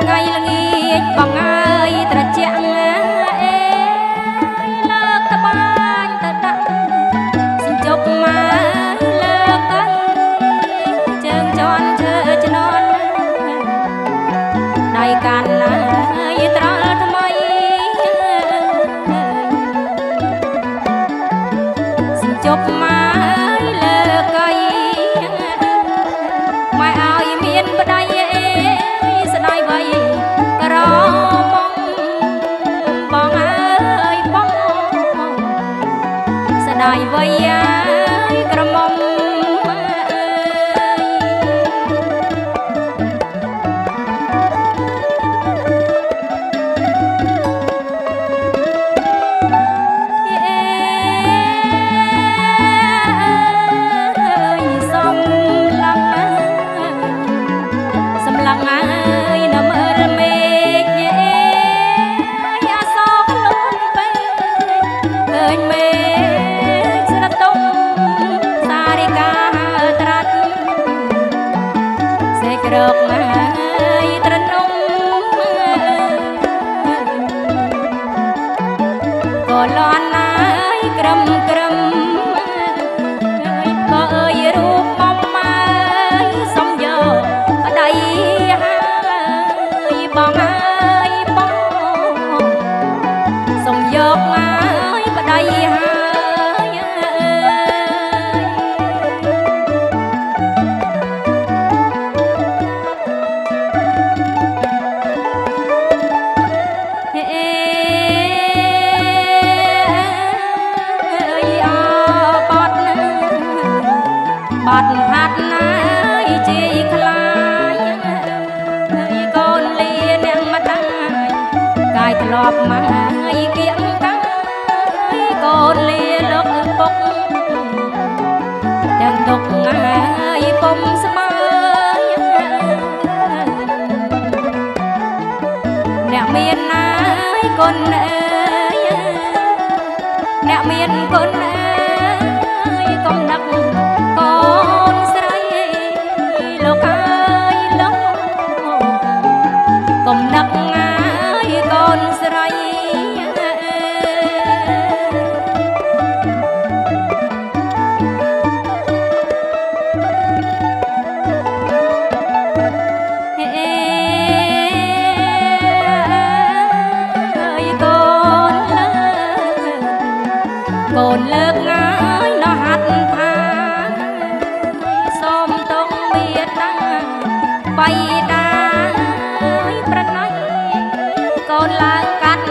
ថ្ងៃល្ងាចបងអើយត្រជាក់អេលើកត្បាញទៅដាក់សិញ្ចប់មកលើកកាន់ជើងជន់ឈើជំនន់ដៃកាន់ណាយត្រល់ថ្មីសិញ្ចប់មកលើកៃម៉ែឲ្យមានប្តីស្ដាយវៃក្រមុំបងអើយបងស្ដាយវៃអើយក្រមុំរកហើយត្រនំក៏លន់ណាយក្រំក្រំក៏អើយរូបមុំមកសុំយកប្តីហើយបងអើយបងសុំយកមកប្តីហើយបាត់ផាត់ណាយជាយខ្លាយហើយកូនលាអ្នកម្ដាយកាយធ្លាប់មកគៀងកាយកូនលាលោកពុកទាំងទុកងាយពុំស្មើអ្នកមានណាយកូនអើយអ្នកមានកូនអើយកុំនឹកកូនស្រីលោកអើយលោកកុំនឹកងាយកូនស្រីកូនលើកងាយណោះហាត់ថាសូមតងមេត្តាបៃតាប្រណៃកូនឡើងកាត់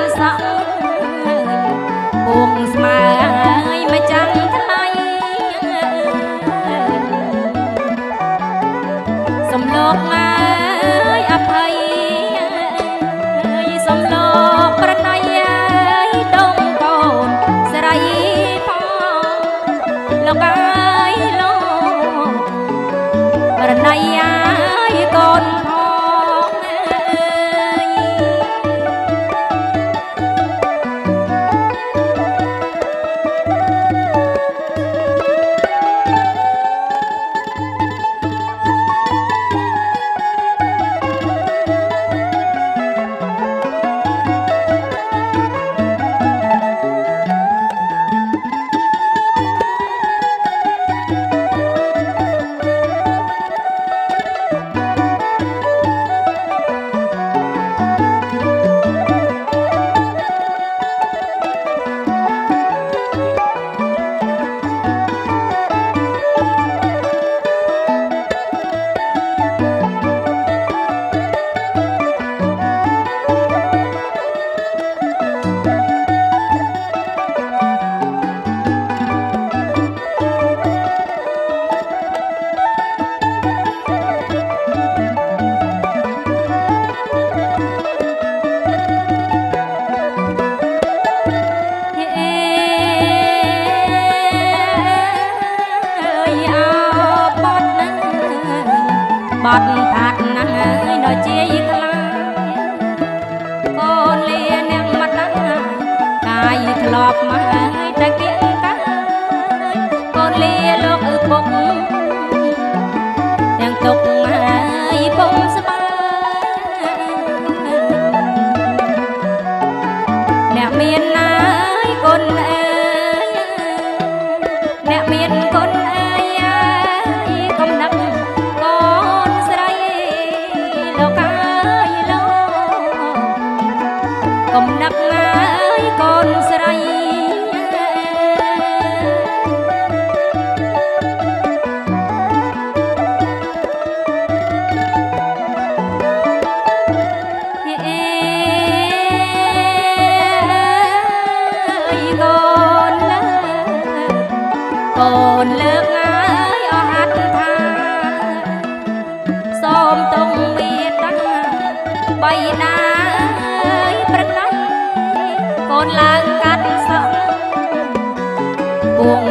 កំនឹកណាយកូនស្រីកូនលើកហើយអស់ហត្ថថាសូមទងមេត្តាបៃតាប្រណីកូនឡើងកាត់សក់ពួង